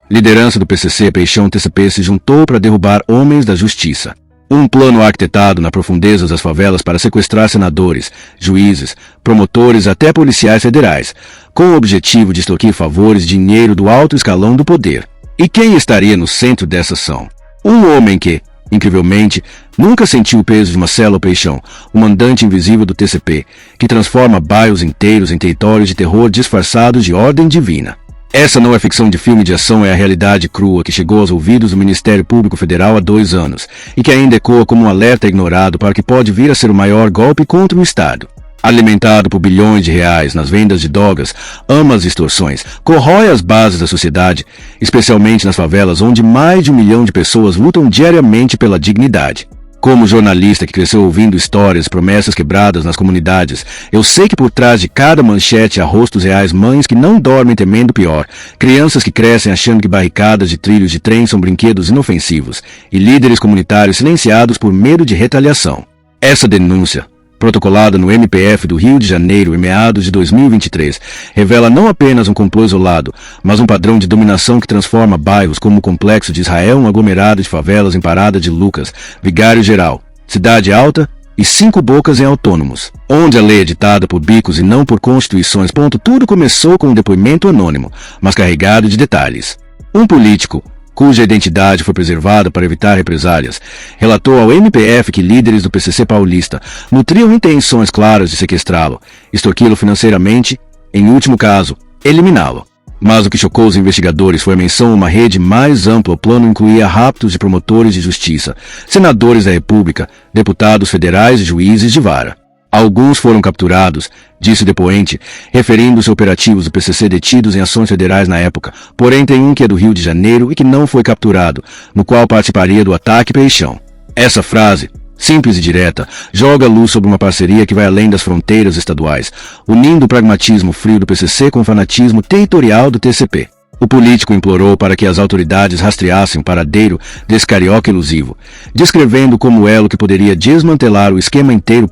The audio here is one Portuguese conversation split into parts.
Liderança do PCC Peixão TCP se juntou para derrubar homens da justiça. Um plano arquitetado na profundezas das favelas para sequestrar senadores, juízes, promotores até policiais federais, com o objetivo de extorquir favores e dinheiro do alto escalão do poder. E quem estaria no centro dessa ação? Um homem que, incrivelmente, nunca sentiu o peso de Marcelo Peixão, o mandante invisível do TCP, que transforma bairros inteiros em territórios de terror disfarçados de ordem divina. Essa não é ficção de filme de ação, é a realidade crua que chegou aos ouvidos do Ministério Público Federal há 2 anos e que ainda ecoa como um alerta ignorado para o que pode vir a ser o maior golpe contra o Estado. Alimentado por bilhões de reais nas vendas de drogas, ama as extorsões, corrói as bases da sociedade, especialmente nas favelas onde mais de 1 milhão de pessoas lutam diariamente pela dignidade. Como jornalista que cresceu ouvindo histórias e promessas quebradas nas comunidades, eu sei que por trás de cada manchete há rostos reais, mães que não dormem temendo o pior, crianças que crescem achando que barricadas de trilhos de trem são brinquedos inofensivos, e líderes comunitários silenciados por medo de retaliação. Essa denúncia, protocolada no MPF do Rio de Janeiro em meados de 2023, revela não apenas um complô isolado, mas um padrão de dominação que transforma bairros como o Complexo de Israel, um aglomerado de favelas em Parada de Lucas, Vigário Geral, Cidade Alta e 5 Bocas em Autônomos, onde a lei é ditada por bicos e não por constituições. Tudo começou com um depoimento anônimo, mas carregado de detalhes. Um político, cuja identidade foi preservada para evitar represálias, relatou ao MPF que líderes do PCC paulista nutriam intenções claras de sequestrá-lo, extorquí-lo financeiramente, em último caso, eliminá-lo. Mas o que chocou os investigadores foi a menção a uma rede mais ampla. O plano incluía raptos de promotores de justiça, senadores da República, deputados federais e juízes de vara. Alguns foram capturados, disse o depoente, referindo-se a operativos do PCC detidos em ações federais na época, porém tem um que é do Rio de Janeiro e que não foi capturado, no qual participaria do ataque Peixão. Essa frase, simples e direta, joga luz sobre uma parceria que vai além das fronteiras estaduais, unindo o pragmatismo frio do PCC com o fanatismo territorial do TCP. O político implorou para que as autoridades rastreassem o paradeiro desse carioca elusivo, descrevendo como elo que poderia desmantelar o esquema inteiro.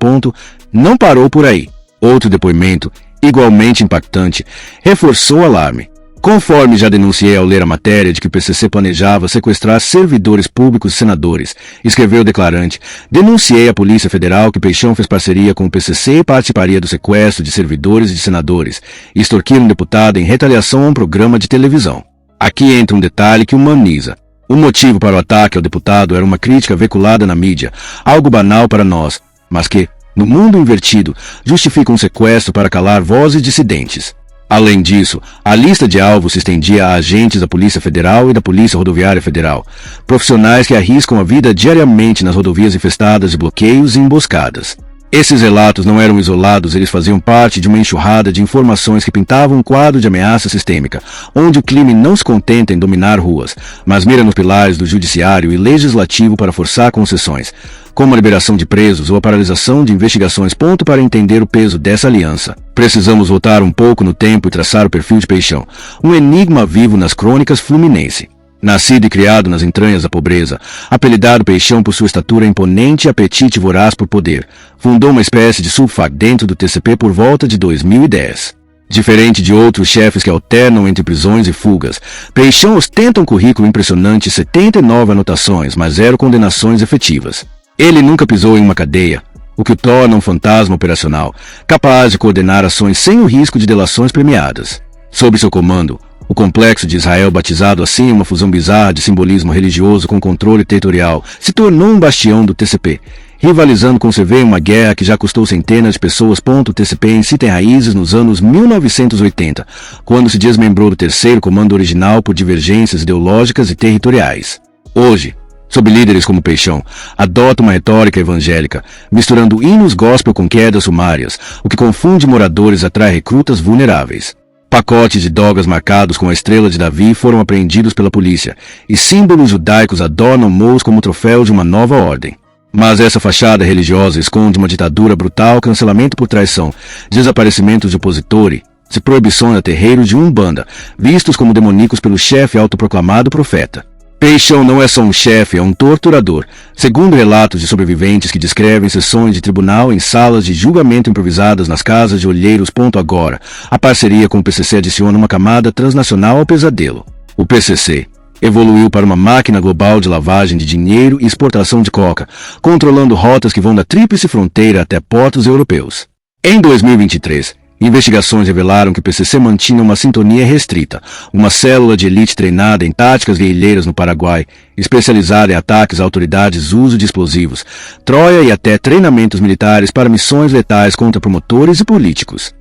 Não parou por aí. Outro depoimento, igualmente impactante, reforçou o alarme. Conforme já denunciei ao ler a matéria de que o PCC planejava sequestrar servidores públicos e senadores, escreveu o declarante, denunciei à Polícia Federal que Peixão fez parceria com o PCC e participaria do sequestro de servidores e de senadores, e extorquir um deputado em retaliação a um programa de televisão. Aqui entra um detalhe que humaniza. O motivo para o ataque ao deputado era uma crítica veiculada na mídia, algo banal para nós, mas que, no mundo invertido, justifica um sequestro para calar vozes dissidentes. Além disso, a lista de alvos se estendia a agentes da Polícia Federal e da Polícia Rodoviária Federal, profissionais que arriscam a vida diariamente nas rodovias infestadas de bloqueios e emboscadas. Esses relatos não eram isolados, eles faziam parte de uma enxurrada de informações que pintavam um quadro de ameaça sistêmica, onde o crime não se contenta em dominar ruas, mas mira nos pilares do judiciário e legislativo para forçar concessões, como a liberação de presos ou a paralisação de investigações. Para entender o peso dessa aliança, precisamos voltar um pouco no tempo e traçar o perfil de Peixão, um enigma vivo nas crônicas fluminense. Nascido e criado nas entranhas da pobreza, apelidado Peixão por sua estatura imponente e apetite voraz por poder, fundou uma espécie de subfag dentro do TCP por volta de 2010. Diferente de outros chefes que alternam entre prisões e fugas, Peixão ostenta um currículo impressionante: 79 anotações, mas 0 condenações efetivas. Ele nunca pisou em uma cadeia, o que o torna um fantasma operacional, capaz de coordenar ações sem o risco de delações premiadas. Sob seu comando, o Complexo de Israel, batizado assim uma fusão bizarra de simbolismo religioso com controle territorial, se tornou um bastião do TCP, rivalizando com o CV em uma guerra que já custou centenas de pessoas. O TCP em si tem raízes nos anos 1980, quando se desmembrou do terceiro comando original por divergências ideológicas e territoriais. Hoje, sob líderes como Peixão, adota uma retórica evangélica, misturando hinos gospel com quedas sumárias, o que confunde moradores e atrai recrutas vulneráveis. Pacotes de drogas marcados com a estrela de Davi foram apreendidos pela polícia, e símbolos judaicos adornam morros como troféu de uma nova ordem. Mas essa fachada religiosa esconde uma ditadura brutal, cancelamento por traição, desaparecimentos de opositores e proibições a terreiros de Umbanda, vistos como demoníacos pelo chefe autoproclamado profeta. Peixão não é só um chefe, é um torturador, segundo relatos de sobreviventes que descrevem sessões de tribunal em salas de julgamento improvisadas nas casas de olheiros. Agora, a parceria com o PCC adiciona uma camada transnacional ao pesadelo. O PCC evoluiu para uma máquina global de lavagem de dinheiro e exportação de coca, controlando rotas que vão da tríplice fronteira até portos europeus. Em 2023, investigações revelaram que o PCC mantinha uma sintonia restrita, uma célula de elite treinada em táticas guerrilheiras no Paraguai, especializada em ataques a autoridades, uso de explosivos, troia e até treinamentos militares para missões letais contra promotores e políticos.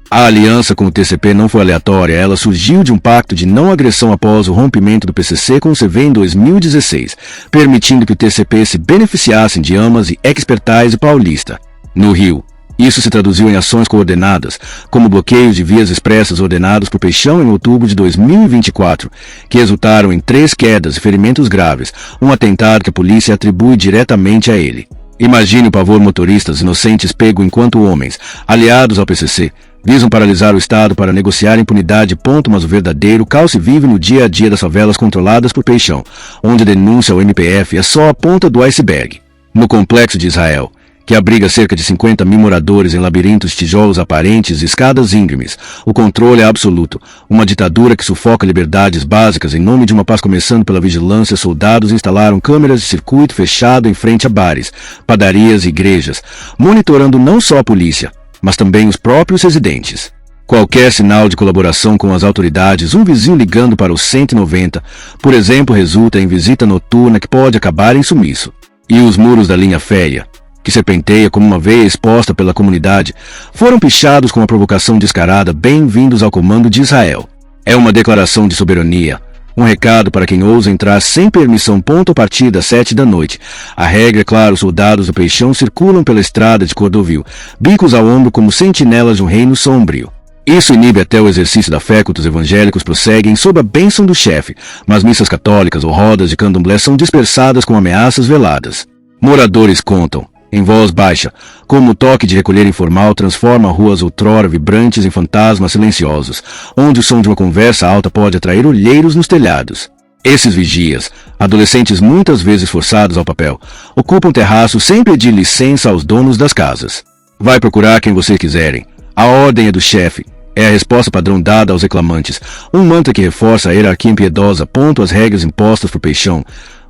A aliança com o TCP não foi aleatória, ela surgiu de um pacto de não agressão após o rompimento do PCC com o CV em 2016, permitindo que o TCP se beneficiasse de amas e expertise paulista. No Rio, isso se traduziu em ações coordenadas, como bloqueios de vias expressas ordenados por Peixão em outubro de 2024, que resultaram em 3 quedas e ferimentos graves, um atentado que a polícia atribui diretamente a ele. Imagine o pavor: motoristas inocentes pegos enquanto homens, aliados ao PCC, visam paralisar o Estado para negociar impunidade. Mas o verdadeiro caos se vive no dia a dia das favelas controladas por Peixão, onde a denúncia ao MPF é só a ponta do iceberg. No Complexo de Israel, que abriga cerca de 50 mil moradores em labirintos de tijolos aparentes e escadas íngremes, o controle é absoluto, uma ditadura que sufoca liberdades básicas em nome de uma paz. Começando pela vigilância, soldados instalaram câmeras de circuito fechado em frente a bares, padarias e igrejas, monitorando não só a polícia, mas também os próprios residentes. Qualquer sinal de colaboração com as autoridades, um vizinho ligando para o 190, por exemplo, resulta em visita noturna que pode acabar em sumiço. E os muros da linha férrea, que serpenteia como uma veia exposta pela comunidade, foram pichados com uma provocação descarada: bem-vindos ao comando de Israel. É uma declaração de soberania, um recado para quem ousa entrar sem permissão. A partir das 7 da noite. A regra é clara: os soldados do Peixão circulam pela estrada de Cordovil, bicos ao ombro como sentinelas de um reino sombrio. Isso inibe até o exercício da fé. Cultos evangélicos prosseguem sob a bênção do chefe, mas missas católicas ou rodas de candomblé são dispersadas com ameaças veladas. Moradores contam, em voz baixa, como o toque de recolher informal transforma ruas outrora vibrantes em fantasmas silenciosos, onde o som de uma conversa alta pode atrair olheiros nos telhados. Esses vigias, adolescentes muitas vezes forçados ao papel, ocupam terraços sem pedir licença aos donos das casas. Vai procurar quem vocês quiserem. A ordem é do chefe. É a resposta padrão dada aos reclamantes, um mantra que reforça a hierarquia impiedosa. As regras impostas por Peixão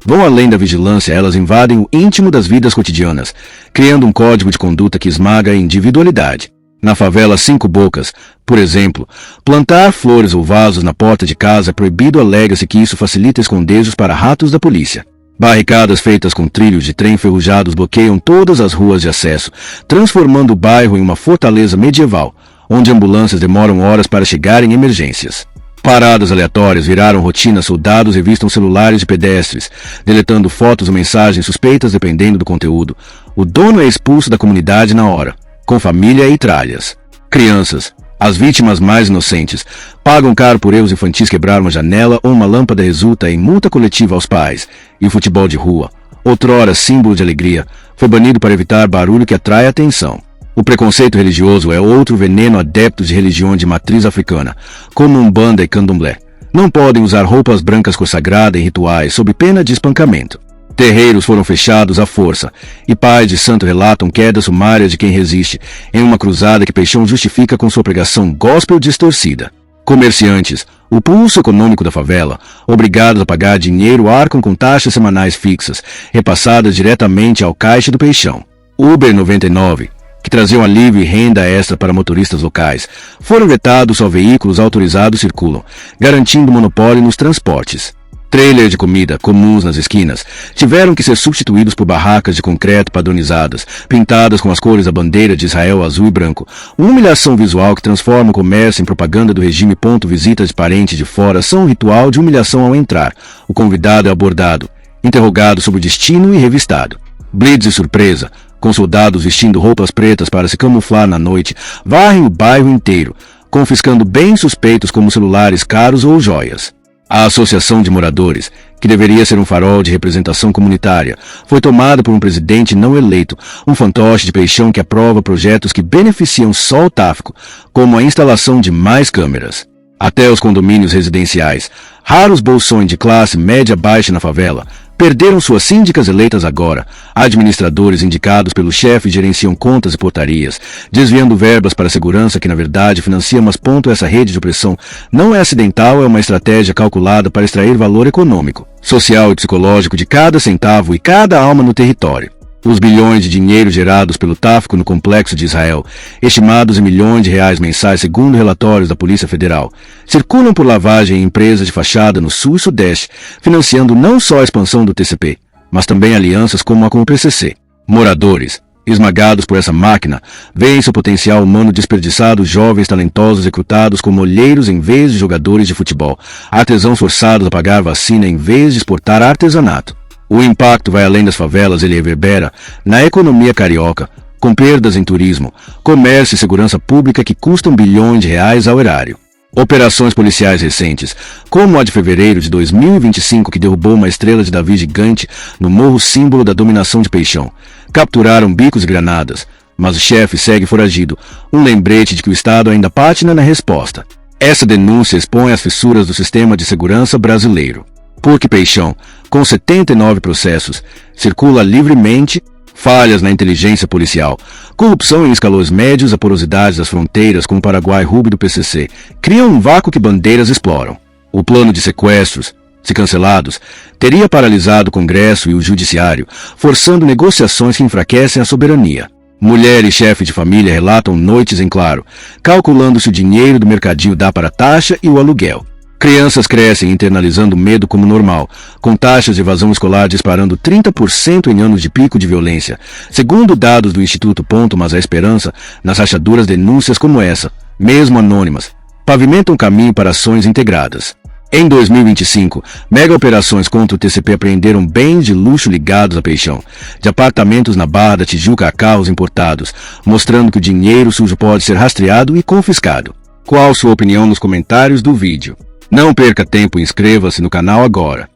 vão além da vigilância, elas invadem o íntimo das vidas cotidianas, criando um código de conduta que esmaga a individualidade. Na favela 5 Bocas, por exemplo, plantar flores ou vasos na porta de casa é proibido. Alega-se que isso facilita esconderijos para ratos da polícia. Barricadas feitas com trilhos de trem enferrujados bloqueiam todas as ruas de acesso, transformando o bairro em uma fortaleza medieval, onde ambulâncias demoram horas para chegar em emergências. Paradas aleatórias viraram rotina. Soldados revistam celulares de pedestres, deletando fotos ou mensagens suspeitas dependendo do conteúdo. O dono é expulso da comunidade na hora, com família e tralhas. Crianças, as vítimas mais inocentes, pagam caro por erros infantis. Quebrar uma janela ou uma lâmpada resulta em multa coletiva aos pais. E o futebol de rua, outrora símbolo de alegria, foi banido para evitar barulho que atrai atenção. O preconceito religioso é outro veneno. Adeptos de religiões de matriz africana, como Umbanda e Candomblé, não podem usar roupas brancas consagradas em rituais sob pena de espancamento. Terreiros foram fechados à força, e pais de santo relatam queda sumária de quem resiste, em uma cruzada que Peixão justifica com sua pregação gospel distorcida. Comerciantes, o pulso econômico da favela, obrigados a pagar dinheiro, arcam com taxas semanais fixas, repassadas diretamente ao caixa do Peixão. Uber 99, que traziam alívio e renda extra para motoristas locais, foram vetados. Só veículos autorizados circulam, garantindo monopólio nos transportes. Trailers de comida, comuns nas esquinas, tiveram que ser substituídos por barracas de concreto padronizadas, pintadas com as cores da bandeira de Israel, azul e branco. Uma humilhação visual que transforma o comércio em propaganda do regime. Visitas de parentes de fora são um ritual de humilhação ao entrar. O convidado é abordado, interrogado sobre o destino e revistado. Blitz de surpresa, com soldados vestindo roupas pretas para se camuflar na noite, varrem o bairro inteiro, confiscando bens suspeitos como celulares caros ou joias. A Associação de Moradores, que deveria ser um farol de representação comunitária, foi tomada por um presidente não eleito, um fantoche de Peixão que aprova projetos que beneficiam só o tráfico, como a instalação de mais câmeras. Até os condomínios residenciais, raros bolsões de classe média baixa na favela, Perderam suas síndicas eleitas agora. Administradores indicados pelo chefe gerenciam contas e portarias, desviando verbas para a segurança que na verdade financia, mas essa rede de opressão não é acidental, é uma estratégia calculada para extrair valor econômico, social e psicológico de cada centavo e cada alma no território. Os bilhões de dinheiro gerados pelo tráfico no complexo de Israel, estimados em milhões de reais mensais segundo relatórios da Polícia Federal, circulam por lavagem em empresas de fachada no Sul e Sudeste, financiando não só a expansão do TCP, mas também alianças como a com o PCC. Moradores, esmagados por essa máquina, veem seu potencial humano desperdiçado, jovens talentosos recrutados como olheiros em vez de jogadores de futebol, artesãos forçados a pagar vacina em vez de exportar artesanato. O impacto vai além das favelas, ele reverbera na economia carioca, com perdas em turismo, comércio e segurança pública que custam bilhões de reais ao erário. Operações policiais recentes, como a de fevereiro de 2025 que derrubou uma estrela de Davi gigante no morro símbolo da dominação de Peixão, capturaram bicos e granadas, mas o chefe segue foragido, um lembrete de que o Estado ainda patina na resposta. Essa denúncia expõe as fissuras do sistema de segurança brasileiro. Porque Peixão, com 79 processos, circula livremente, falhas na inteligência policial, corrupção em escalões médios, a porosidade das fronteiras com o Paraguai Ruby do PCC, criam um vácuo que bandeiras exploram. O plano de sequestros, se cancelados, teria paralisado o Congresso e o Judiciário, forçando negociações que enfraquecem a soberania. Mulher e chefe de família relatam noites em claro, calculando se o dinheiro do mercadinho dá para a taxa e o aluguel. Crianças crescem internalizando o medo como normal, com taxas de evasão escolar disparando 30% em anos de pico de violência, segundo dados do Instituto. Mas a esperança nas rachaduras denúncias como essa, mesmo anônimas, pavimentam caminho para ações integradas. Em 2025, mega operações contra o TCP apreenderam bens de luxo ligados a Peixão, de apartamentos na Barra da Tijuca a carros importados, mostrando que o dinheiro sujo pode ser rastreado e confiscado. Qual sua opinião nos comentários do vídeo? Não perca tempo e inscreva-se no canal agora.